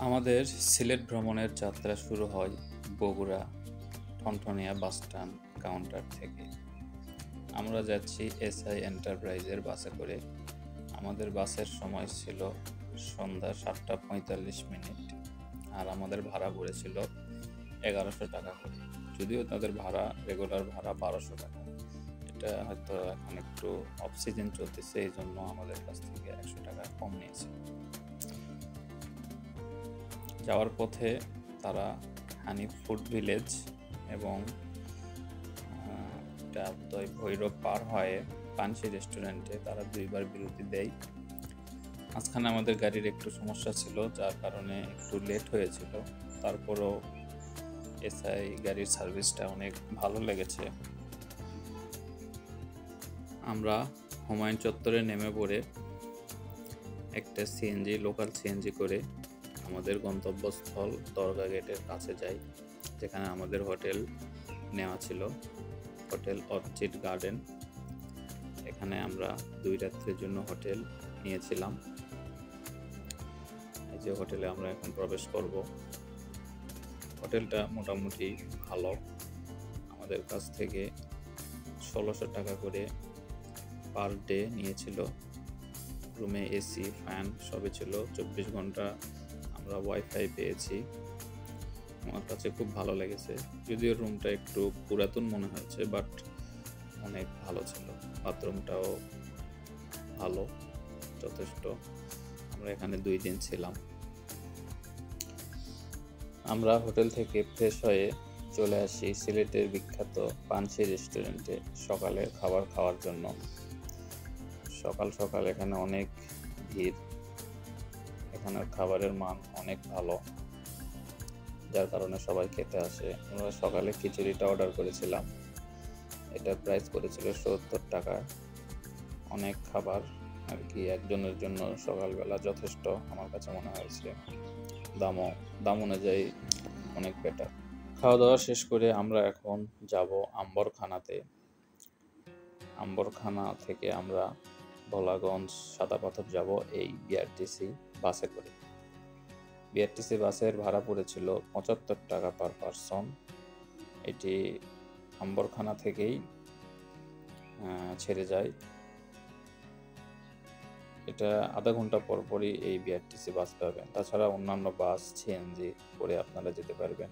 আমাদের সিলেট ভ্রমণের যাত্রা শুরু হয় বগুড়া ঠনঠনিয়া বাসস্ট্যান্ড কাউন্টার থেকে। আমরা যাচ্ছি এসআই এন্টারপ্রাইজের বাসে করে। আমাদের বাসের সময় ছিল সন্ধ্যা 7:45, আর আমাদের ভাড়া পড়েছিল 1100 টাকা করে। যদিও তাদের ভাড়া রেগুলার ভাড়া 1200 টাকা। এটা হয়তো এখন একটু অফ সিজন চলতেছে, এই জন্য আমাদের কাছ থেকে 100 টাকা কম নিয়েছে। যাওয়ার পথে তারা হানিফ ফুড ভিলেজ এবং ভৈরব পার হয়ে পানসি রেস্টুরেন্টে তারা দুইবার বিরতি দেয়। মাঝখানে আমাদের গাড়ির একটু সমস্যা ছিল, যার কারণে একটু লেট হয়েছিল। তারপরও এসআই গাড়ির সার্ভিসটা অনেক ভালো লেগেছে। আমরা হুমায়ুন চত্বরে নেমে পড়ে একটা লোকাল সিএনজি করে আমাদের গন্তব্যস্থল দরগা গেটের কাছে যাই, যেখানে আমাদের হোটেল নেওয়া ছিল, হোটেল অর্চিড গার্ডেন। এখানে আমরা 2 রাত্রের জন্য হোটেল নিয়েছিলাম। এই যে হোটেলে আমরা এখন প্রবেশ করব। হোটেলটা মোটামুটি ভালো। আমাদের কাছ থেকে 1600 টাকা করে পার ডে নিয়েছিল। রুমে এসি, ফ্যান সবই ছিল। 24 ঘন্টা আমরা ওয়াইফাই পেয়েছি। আমার কাছে খুব ভালো লেগেছে, যদিও রুমটা একটু পুরাতন মনে হয়েছে, বাট অনেক ভালো ছিল। বাথরুমটাও ভালো, যথেষ্ট। আমরা এখানে 2 দিন ছিলাম। আমরা হোটেল থেকে ফ্রেশ হয়ে চলে আসি সিলেটের বিখ্যাত পানসি রেস্টুরেন্টে সকালের খাবার খাওয়ার জন্য। সকাল সকাল এখানে অনেক ভিড়। এখানের খাবারের মান অনেক ভালো, যার কারণে সবাই খেতে আসে। আমরা সকালে খিচুড়িটা অর্ডার করেছিলাম। এটার প্রাইস করেছিল 70 টাকা। অনেক খাবার আর কি, একজনের জন্য সকালবেলা যথেষ্ট আমার কাছে মনে হয়েছে। দাম অনুযায়ী অনেক বেটার। খাওয়া দাওয়া শেষ করে আমরা এখন যাব আম্বরখানাতে। আম্বরখানা থেকে আমরা ভোলাগঞ্জ সাদাপাথর যাব এই বিআরটিসি বাসে করে। বিআরটিসি বাসের ভাড়া পড়েছিল 75 টাকা পার পারসন। এটি আম্বরখানা থেকেই ছেড়ে যায়। এটা আধা ঘন্টা পর পরই এই বিআরটিসি বাস পাবেন। তাছাড়া অন্যান্য বাস, সিএনজি করে আপনারা যেতে পারবেন।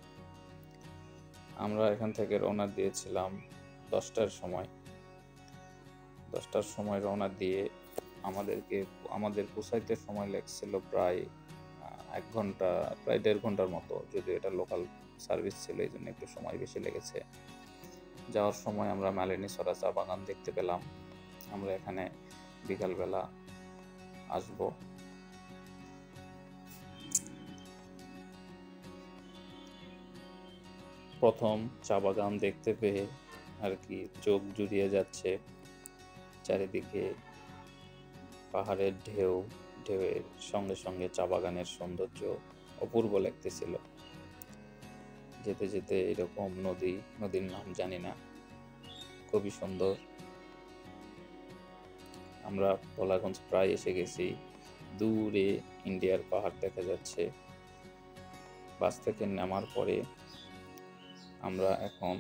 আমরা এখান থেকে রওনা দিয়েছিলাম 10টার সময়। 10টার সময় রওনা দিয়ে আমাদের পৌঁছাইতে সময় লেগেছিল প্রায় 1 ঘন্টা, প্রায় 1.5 ঘন্টার মতো। যদিও এটা লোকাল সার্ভিস ছিল, এই জন্য একটু সময় বেশি লেগেছে। যাওয়ার সময় আমরা মালিনীছড়া চা বাগান দেখতে পেলাম। আমরা এখানে বিকালবেলা আসব। প্রথম চা বাগান দেখতে পেয়ে আর কি চোখ জুড়িয়ে যাচ্ছে। চারিদিকে পাহাড়ের ঢেউয়ের সঙ্গে সঙ্গে চা বাগানের সৌন্দর্য অপূর্ব লাগতেছিল। যেতে যেতে এরকম নদীর নাম জানি না, খুবই সুন্দর। আমরা ভোলাগঞ্জ প্রায় এসে গেছি। দূরে ইন্ডিয়ার পাহাড় দেখা যাচ্ছে। বাস থেকে নামার পরে আমরা এখন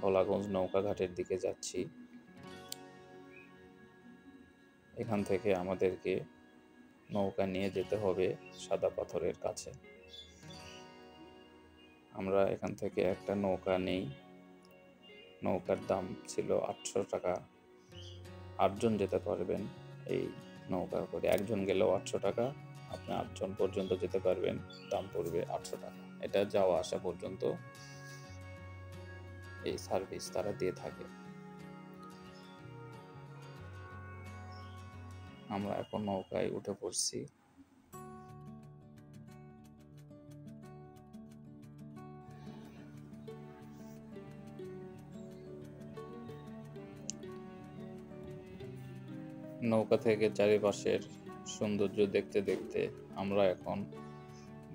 ভোলাগঞ্জ নৌকাঘাটের দিকে যাচ্ছি। এখান থেকে আমাদেরকে নৌকা নিয়ে যেতে হবে সাদা পাথরের কাছে। আমরা এখান থেকে একটা নৌকা নেই। নৌকার দাম ছিল 800 টাকা। 8 জন যেতে পারবেন এই নৌকা করে। একজন গেলেও 800 টাকা। আপনি 8 জন পর্যন্ত যেতে পারবেন, দাম পড়বে 800 টাকা। এটা যাওয়া আসা পর্যন্ত এই সার্ভিস তারা দিয়ে থাকে। আমরা এখন নৌকায় উঠে পড়ছি। নৌকা থেকে চারিপাশের সৌন্দর্য দেখতে দেখতে আমরা এখন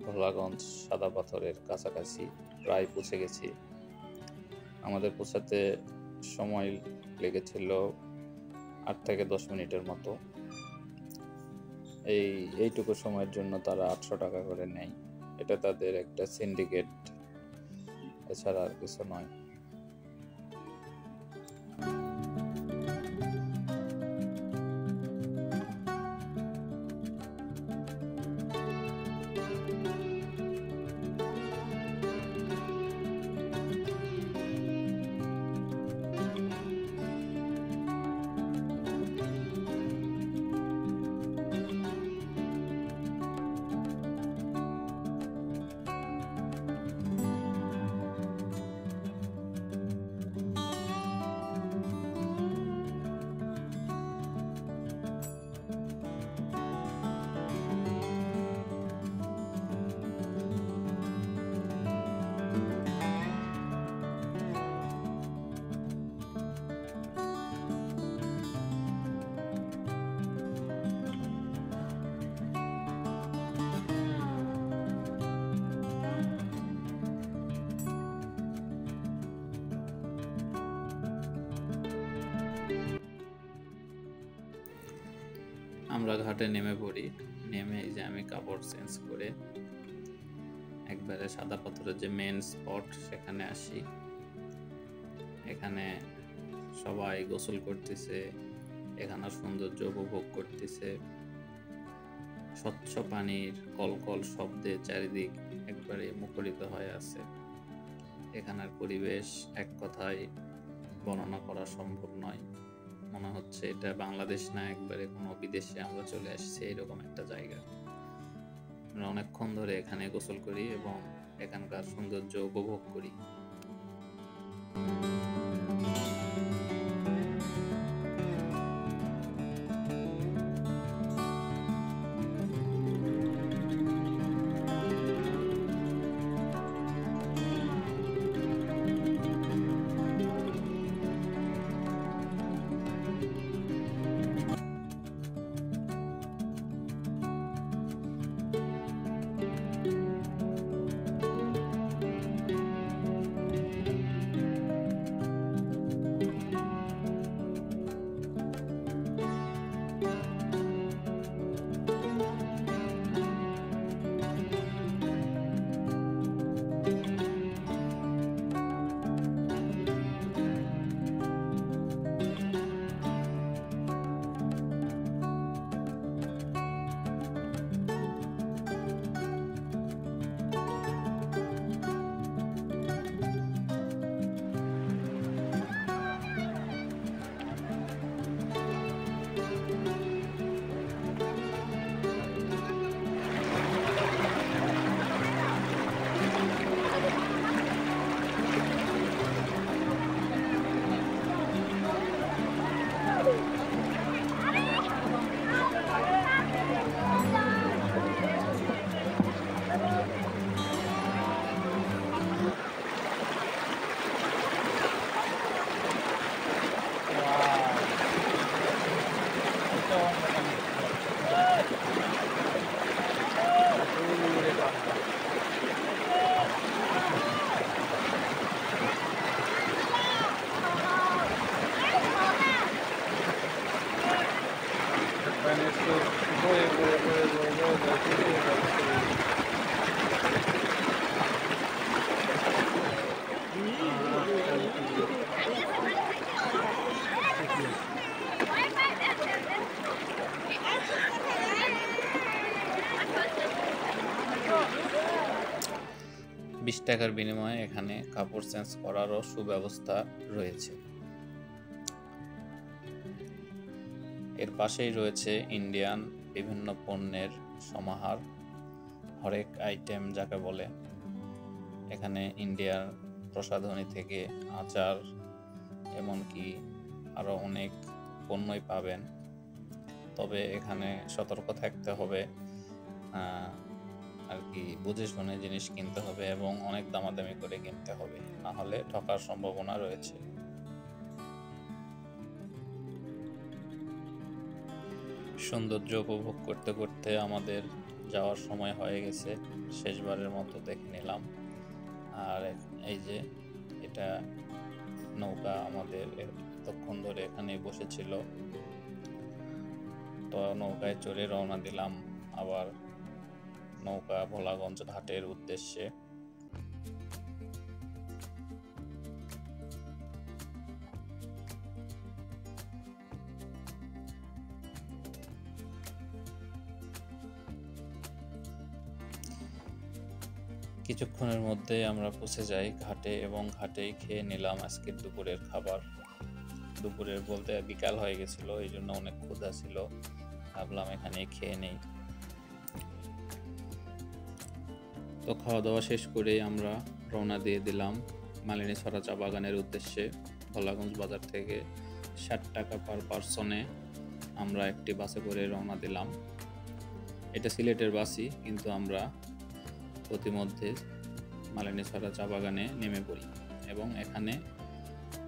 ভোলাগঞ্জ সাদা পাথরের কাছাকাছি প্রায় পৌঁছে গেছি। আমাদের পৌঁছাতে সময় লেগেছিল 8 থেকে 10 মিনিটের মতো। এইটুকু সময়ের জন্য তারা 800 টাকা করে নেয়। এটা তাদের একটা সিন্ডিকেট, এছাড়া আর কিছু নয়। আমরা ঘাটে নেমে পড়ি। নেমে এই যে আমি কাপড় চেঞ্জ করে একবারে সাদা পাথরের যে মেন স্পট সেখানে আসি। এখানে সবাই গোসল করতেছে, এখানে সৌন্দর্য উপভোগ করতেছে। স্বচ্ছ পানির কলকল শব্দে চারিদিক একবারে মুখরিত হয়ে আছে। এখানের পরিবেশ এক কথায় বর্ণনা করা সম্ভব নয়। মনে হচ্ছে এটা বাংলাদেশ না, একবারে কোনো বিদেশে আমরা চলে আসছি, এরকম একটা জায়গা। আমরা অনেকক্ষণ ধরে এখানে গোসল করি এবং এখানকার সৌন্দর্য উপভোগ করি। টাকার বিনিময়ে এখানে কাপড় চেঞ্জ করারও সুব্যবস্থা রয়েছে। এর পাশেই রয়েছে ইন্ডিয়ান বিভিন্ন পণ্যের সমাহার, হরেক আইটেম যাকে বলে। এখানে ইন্ডিয়ার প্রসাধনী থেকে আচার, এমনকি আরও অনেক পণ্যই পাবেন। তবে এখানে সতর্ক থাকতে হবে, আর কি বুঝে শুনে জিনিস কিনতে হবে এবং অনেক দামাদামি করে কিনতে হবে, না হলে ঠকার সম্ভাবনা রয়েছে। সৌন্দর্য উপভোগ করতে করতে আমাদের যাওয়ার সময় হয়ে গেছে, শেষবারের মতো দেখে নিলাম। আর এই যে এটা নৌকা আমাদের এতক্ষণ ধরে এখানে বসেছিল। তো নৌকায় চড়ে রওনা দিলাম আবার নৌকা ভোলাগঞ্জ ঘাটের উদ্দেশ্যে। কিছুক্ষণের মধ্যে আমরা পৌঁছে যাই ঘাটে এবং ঘাটেই খেয়ে নিলাম আজকের দুপুরের খাবার। দুপুরের বলতে বিকাল হয়ে গেছিল, এই জন্য অনেক ক্ষুধা ছিল, ভাবলাম এখানেই খেয়ে নেই। তো খাওয়া দাওয়া শেষ করে আমরা রওনা দিয়ে দিলাম মালিনীছড়া চা বাগানের উদ্দেশ্যে। ভোলাগঞ্জ বাজার থেকে 60 টাকা পার পার্সনে আমরা একটি বাসে করে রওনা দিলাম। এটা সিলেটের বাসই, কিন্তু আমরা প্রতিমধ্যে মালিনীছড়া চা বাগানে নেমে পড়ি এবং এখানে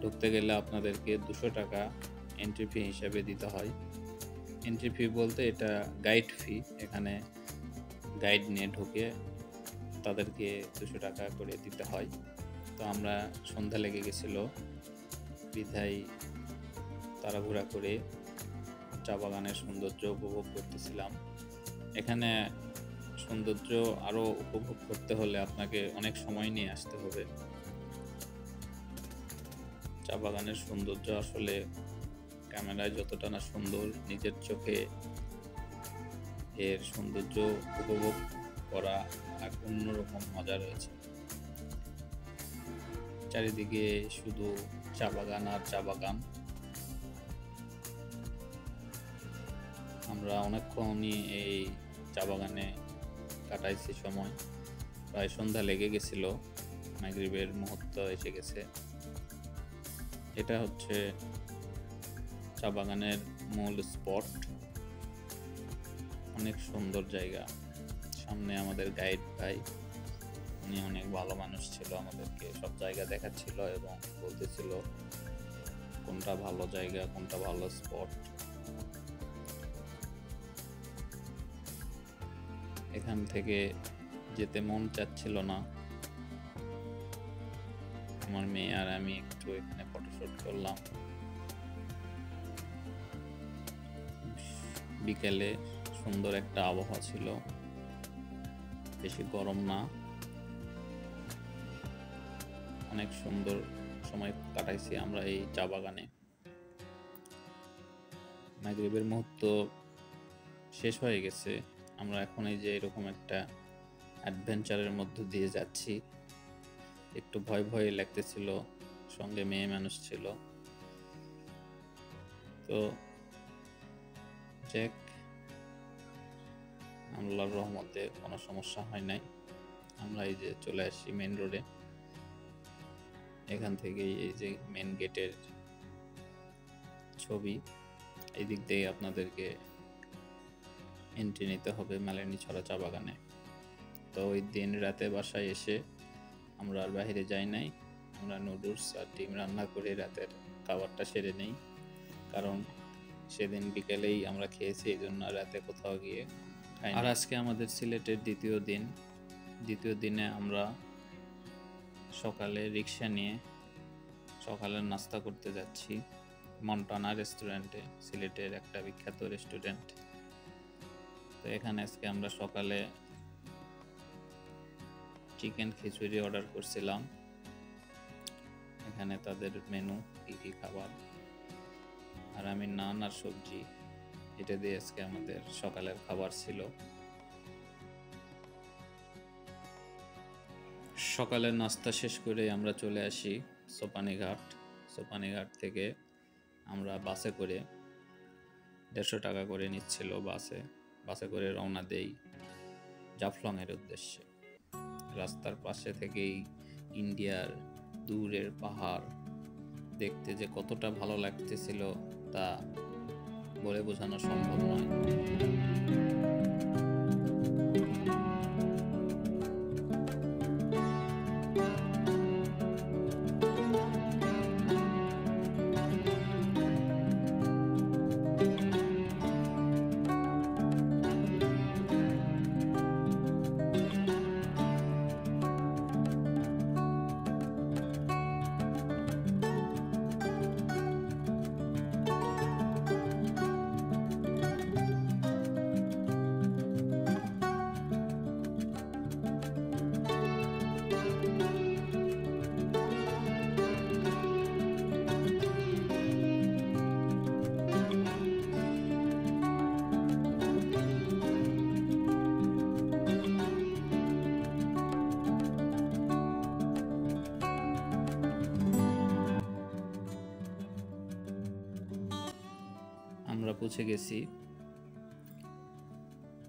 ঢুকতে গেলে আপনাদেরকে 200 টাকা এন্ট্রি ফি হিসেবে দিতে হয়। এন্ট্রি ফি বলতে এটা গাইড ফি, এখানে গাইড নিয়ে ঢুকে তাদেরকে 200 টাকা করে দিতে হয়। তো আমরা সন্ধ্যা লেগে গেছিল বিধায় তাড়াহুড়া করে চা বাগানের সৌন্দর্য উপভোগ করতেছিলাম। এখানে সৌন্দর্য আরও উপভোগ করতে হলে আপনাকে অনেক সময় নিয়ে আসতে হবে। চা বাগানের সৌন্দর্য আসলে ক্যামেরায় যতটা না সুন্দর, নিজের চোখে এর সৌন্দর্য উপভোগ করা এক অন্যরকম মজা রয়েছে। চারিদিকে শুধু চা বাগান আর চা বাগান। আমরা অনেকক্ষণই এই চা বাগানে কাটাইছি সময়, প্রায় সন্ধ্যা লেগে গেছিল, মাগরিবের মুহূর্ত এসে গেছে। এটা হচ্ছে চা বাগানের মূল স্পট, অনেক সুন্দর জায়গা। সামনে আমাদের গাইড ভাই, উনি অনেক ভালো মানুষ ছিল, আমাদেরকে সব জায়গা দেখাচ্ছিল এবং বলতেছিল কোনটা ভালো জায়গা, কোনটা ভালো স্পট। এখান থেকে যেতে মন চাচ্ছিল না। আমার মেয়ে আর আমি একটু এখানে ফটোশুট করলাম। বিকেলে সুন্দর একটা আবহাওয়া ছিল, বেশি গরম না, অনেক সুন্দর সময় কাটাইছি আমরা এই চা বাগানে। মাগরিবের মুহূর্ত শেষ হয়ে গেছে, আমরা এখন এই যে এরকম একটা অ্যাডভেঞ্চারের মধ্য দিয়ে যাচ্ছি। একটু ভয় ভয় লাগতেছিল, সঙ্গে মেয়ে মানুষ ছিল। তো যাক, আল্লাহর রহমতে কোনো সমস্যা হয় নাই। আমরা এই যে চলে আসি মেন রোডে। এখান থেকেই এই যে মেন গেটের ছবি, এই দিক দিয়ে আপনাদেরকে এন্ট্রি নিতে হবে মালিনীছড়া চা বাগানে। তো ওই দিন রাতে বাসায় এসে আমরা আর বাইরে যাই নাই, আমরা নুডলস আর ডিম রান্না করে রাতের খাবারটা সেরে নেই, কারণ সেদিন বিকেলেই আমরা খেয়েছি, এই জন্য রাতে কোথাও গিয়ে খাই। আর আজকে আমাদের সিলেটের দ্বিতীয় দিনে আমরা সকালে রিক্সা নিয়ে সকালের নাস্তা করতে যাচ্ছি মন্টানা রেস্টুরেন্টে, সিলেটের একটা বিখ্যাত রেস্টুরেন্ট। তো এখানে আজকে আমরা সকালে চিকেন খিচুড়ি অর্ডার করছিলাম। এখানে তাদের মেনু কি কি খাবার, আর আমি নান আর সবজি, এটা দিয়ে আজকে আমাদের সকালের খাবার ছিল। সকালের নাস্তা শেষ করে আমরা চলে আসি সোপানীঘাট। সোপানীঘাট থেকে আমরা বাসে করে 150 টাকা করে নিচ্ছিল, বাসে করে রওনা দেই জাফলংয়ের উদ্দেশ্যে। রাস্তার পাশে থেকেই ইন্ডিয়ার দূরের পাহাড় দেখতে যে কতটা ভালো লাগতেছিল তা বলে বোঝানো সম্ভব নয়। পৌঁছে গেছি।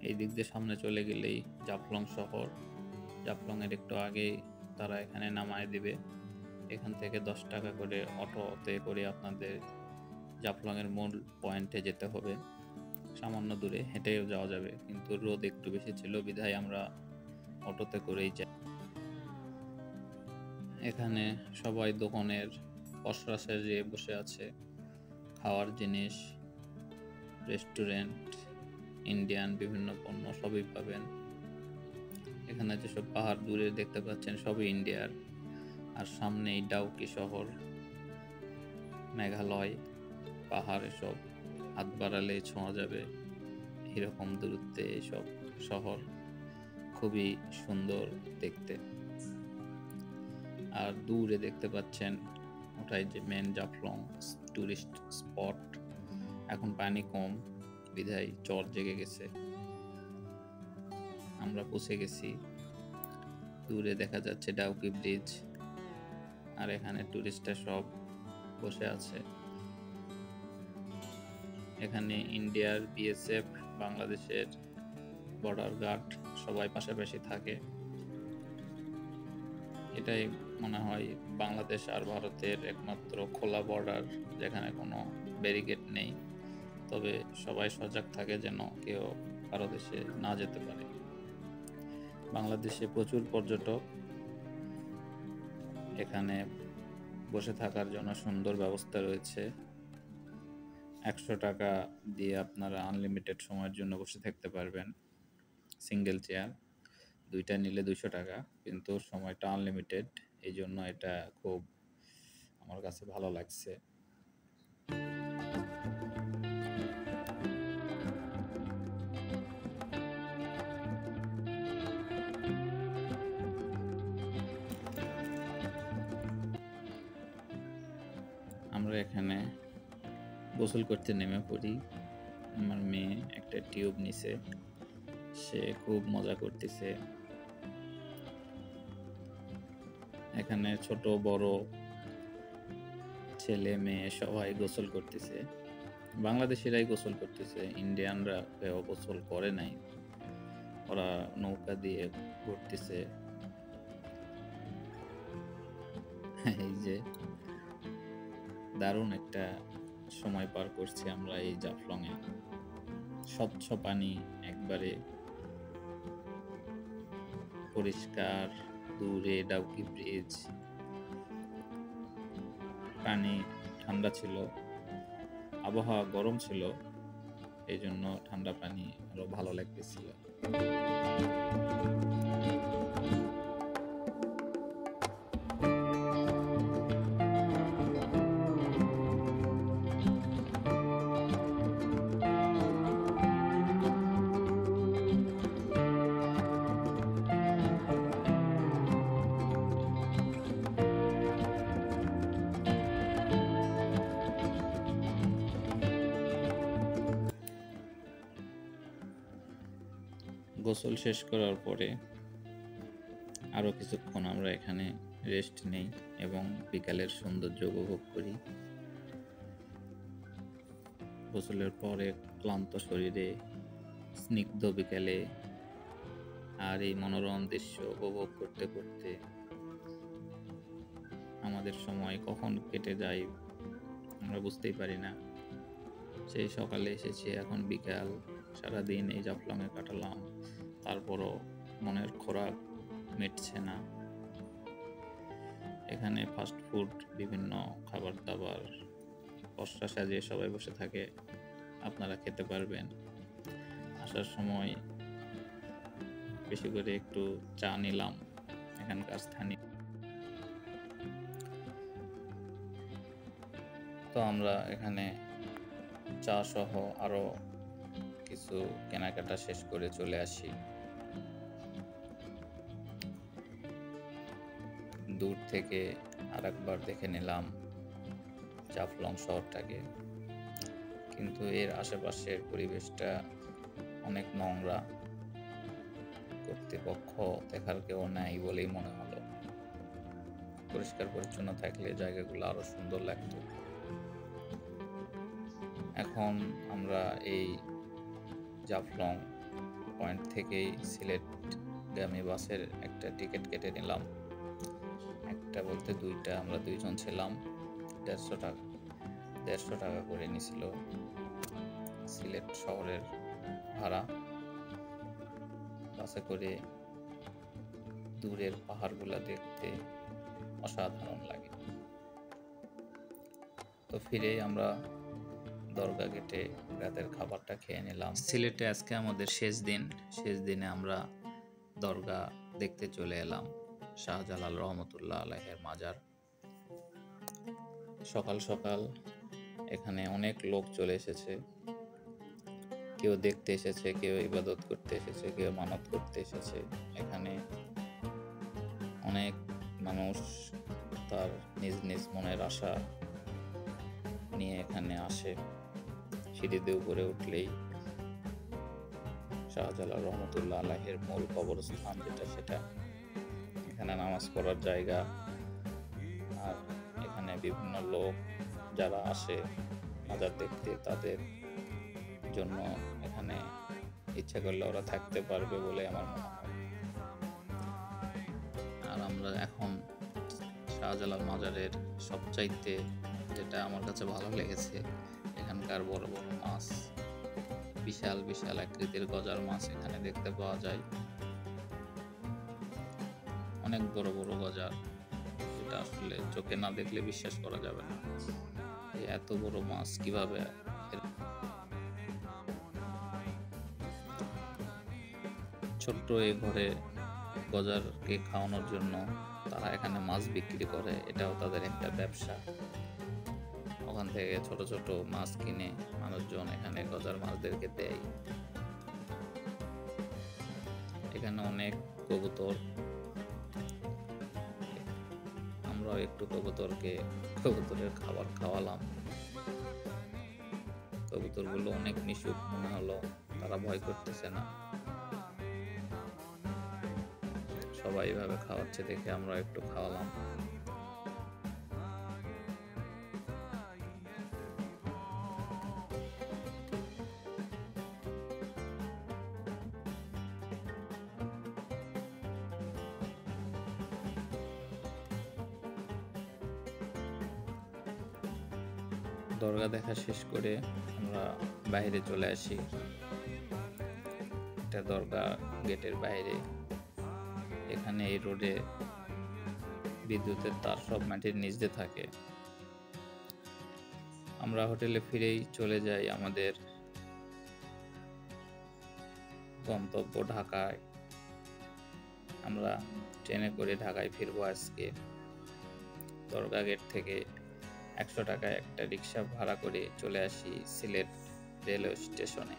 এই দিক দিয়ে সামনে চলে গেলেই জাফলং শহর। জাফলংয়ের একটু আগেই তারা এখানে নামায় দিবে। এখান থেকে 10 টাকা করে অটোতে করে আপনাদের জাফলংয়ের মূল পয়েন্টে যেতে হবে। সামান্য দূরে হেঁটেও যাওয়া যাবে, কিন্তু রোদ একটু বেশি ছিল বিধায় আমরা অটোতে করেই যাই। এখানে সবাই দোকানের পসরা সাজিয়ে বসে আছে। খাওয়ার জিনিস, রেস্টুরেন্ট, ইন্ডিয়ান বিভিন্ন পণ্য সবই পাবেন। এখানে যেসব পাহাড় দূরে দেখতে পাচ্ছেন সবই ইন্ডিয়ার। আর সামনেই ডাউকি শহর, মেঘালয়, পাহাড়, এসব হাত বাড়ালে ছোঁয়া যাবে এরকম দূরত্বে এসব শহর। খুবই সুন্দর দেখতে। আর দূরে দেখতে পাচ্ছেন ওটাই যে মেন জাফলং টুরিস্ট স্পট। এখন পানি কম বিধায় চর জেগে গেছে। আমরা পৌঁছে গেছি। দূরে দেখা যাচ্ছে ডাউকি ব্রিজ। আর এখানে টুরিস্টরা সব বসে আছে। এখানে ইন্ডিয়ার বিএসএফ, বাংলাদেশের বর্ডার গার্ড সবাই পাশাপাশি থাকে। এটাই মনে হয় বাংলাদেশ আর ভারতের একমাত্র খোলা বর্ডার যেখানে কোনো ব্যারিকেড নেই, তবে সবাই সজাগ থাকে যেন কেউ কারো দেশে না যেতে পারে। বাংলাদেশে প্রচুর পর্যটক। এখানে বসে থাকার জন্য সুন্দর ব্যবস্থা রয়েছে। 100 টাকা দিয়ে আপনারা আনলিমিটেড সময়ের জন্য বসে থাকতে পারবেন। সিঙ্গেল চেয়ার, 2টা নিলে 200 টাকা, কিন্তু সময়টা আনলিমিটেড। এই জন্য এটা খুব আমার কাছে ভালো লাগছে। আমরা এখানে গোসল করতে নেমে পড়ি। আমার মেয়ে একটা টিউব নিছে, সে খুব মজা করতেছে। এখানে ছোট বড় ছেলে মেয়ে সবাই গোসল করতেছে। বাংলাদেশিরাই গোসল করতেছে, ইন্ডিয়ানরা কেউ গোসল করে নাই। ওরা নৌকা দিয়ে ঘুরতেছে। এই যে দারুণ একটা সময় পার করছি আমরা এই জাফলংয়ে। স্বচ্ছ পানি, একবারে পরিষ্কার। দূরে ডাউকি ব্রিজ। পানি ঠান্ডা ছিল, আবহাওয়া গরম ছিল, এই জন্য ঠান্ডা পানি আরো ভালো লাগতেছিল। গোসল শেষ করার পরে আরো কিছুক্ষণ আমরা এখানে রেস্ট নেই এবং বিকালের সৌন্দর্য উপভোগ করি। গোসলের পরে ক্লান্ত শরীরে স্নিগ্ধ বিকালে আর এই মনোরম দৃশ্য উপভোগ করতে করতে আমাদের সময় কখন কেটে যায় আমরা বুঝতেই পারি না। সেই সকালে এসেছি, এখন বিকাল। সারাদিন এই জাফলংয়ে কাটালাম, তারপরও মনের খোরাক মিটছে না। এখানে ফাস্ট ফুড, বিভিন্ন খাবার দাবার পসরা সাজিয়ে সবাই বসে থাকে, আপনারা খেতে পারবেন। আসার সময় বেশি করে একটু চা নিলাম এখানকার স্থানীয়। তো আমরা এখানে চা সহ আরো কিছু কেনাকাটা শেষ করে চলে আসি। দূর থেকে আরেকবার দেখে নিলাম জাফলং শহরটাকে, কিন্তু এর আশেপাশের পরিবেশটা অনেক নোংরা। কর্তৃপক্ষ দেখার কেউ নাই বলেই মনে হলো। পরিষ্কার পরিচ্ছন্ন থাকলে জায়গাগুলো আরো সুন্দর লাগতো। এখন আমরা এই জাফলং পয়েন্ট থেকেই সিলেটগামী বাসের একটা টিকিট কেটে নিলাম। একটা বলতে দুইটা, আমরা দুইজন ছিলাম। 150 টাকা করে নিছিল সিলেট শহরের ভাড়া। বাসে করে দূরের পাহাড়গুলা দেখতে অসাধারণ লাগে। তো ফিরে আমরা দরগা গেটে রাতের খাবারটা খেয়ে নিলাম। সিলেটে আজকে আমাদের শেষ দিনে আমরা দরগা দেখতে চলে এলাম, শাহজালাল রহমতুল্লাহ আলাইহির মাজার। সকাল সকাল এখানে অনেক লোক চলে এসেছে। কেউ দেখতে এসেছে, কেউ ইবাদত করতে এসেছে, কেউ মানত করতে এসেছে। এখানে অনেক মানুষ তার নিজ নিজ মনের আশা নিয়ে এখানে আসে। সিঁড়িতে উপরে উঠলেই শাহজালাল রহমতুল্লাহ আলাইহির মূল কবরস্থান সেটা। এখানে নামাজ পড়ার জায়গা। আর এখানে বিভিন্ন লোক যারা আসে মাজার দেখতে, তাদের জন্য এখানে ইচ্ছা করলে ওরা থাকতে পারবে বলে আমার মনে হয়। আর আমরা এখন শাহজালাল মাজারের সবচাইতে যেটা আমার কাছে ভালো লেগেছে, এখানকার বড় বড় মাছ, বিশাল বিশাল আকৃতির গজার মাছ এখানে দেখতে পাওয়া যায়। অনেক বড় বড় গজার, যেটা আসলে চোখে না দেখলে বিশ্বাস করা যাবে না। এত বড় মাছ কিভাবে। ছোট্ট এই ঘরে গজারকে খাওয়ানোর জন্য তারা এখানে মাছ বিক্রি করে। এটাও তাদের একটা ব্যবসা। ওখান থেকে ছোট ছোট মাছ কিনে মানুষজন এখানে গজার মাছদেরকে দেয়। এখানে অনেক কবুতর। আমরা একটু কবুতরের খাবার খাওয়ালাম। কবুতরগুলো অনেক মিশুক মনে হলো, তারা ভয় করতেছে না। সবাই এভাবে খাওয়াচ্ছে দেখে আমরা একটু খাওয়ালাম। দরগা দেখা শেষ করে আমরা বাইরে চলে আসি। এটা দরগা গেটের বাইরে। এখানে এই রোডে বিদ্যুতের তার সব মাটির নিচে থাকে। আমরা হোটেলে ফিরেই চলে যাই আমাদের গন্তব্য ঢাকায়। আমরা ট্রেনে করে ঢাকায় ফিরবো আজকে। দরগা গেট থেকে 100 টাকায় একটা রিক্সা ভাড়া করে চলে আসি সিলেট রেলওয়ে স্টেশনে।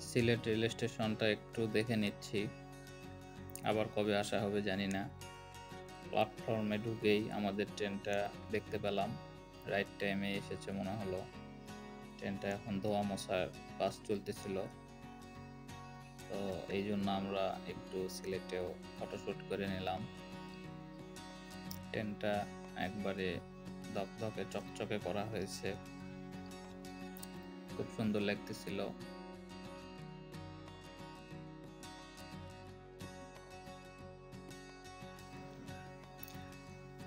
সিলেট রেল স্টেশনটা একটু দেখে নিচ্ছি, আবার কবে আসা হবে জানি না। প্ল্যাটফর্মে ঢুকেই আমাদের ট্রেনটা দেখতে পেলাম। রাইট টাইমে এসেছে মনে হলো। ট্রেনটা এখন ধোয়া মোছার কাজ চলতেছিল, তো এই জন্য আমরা একটু সিলেটেও ফটোশুট করে নিলাম। ট্রেনটা একবারে ধকধকে চকচকে করা হয়েছে, খুব সুন্দর লাগতেছিল।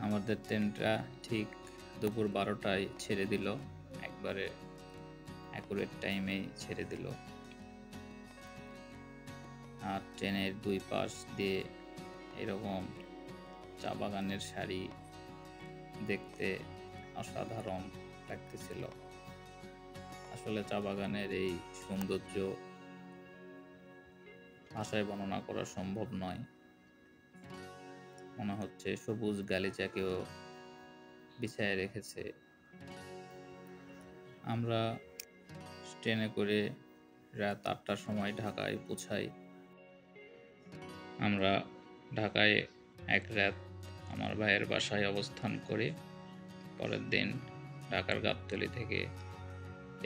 আমাদের ট্রেনটা ঠিক দুপুর 12টায় ছেড়ে দিল, একবারে অ্যাকুরেট টাইমেই ছেড়ে দিল। আর ট্রেনের দুই পাশ দিয়ে এরকম চা বাগানের সারি দেখতে অসাধারণ লাগতেছিল। আসলে চা বাগানের এই সৌন্দর্য ভাষায় বর্ণনা করা সম্ভব নয়। মনে হচ্ছে সবুজ গালিচাকেও বিছায় রেখেছে। আমরা ট্রেনে করে রাত 8টার সময় ঢাকায় পৌঁছাই। আমরা ঢাকায় এক রাত আমার ভাইয়ের বাসায় অবস্থান করে পরের দিন ঢাকার গাবতলী থেকে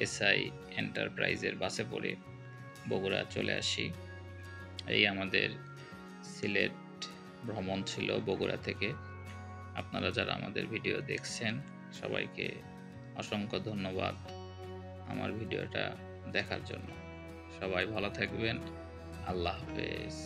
এসআই এন্টারপ্রাইজের বাসে পড়ে বগুড়া চলে আসি। এই আমাদের সিলেট ভ্রমণ ছিল বগুড়া থেকে। আপনারা যারা আমাদের ভিডিও দেখছেন সবাইকে অসংখ্য ধন্যবাদ আমার ভিডিওটা দেখার জন্য। সবাই ভালো থাকবেন। আল্লাহ হাফেজ।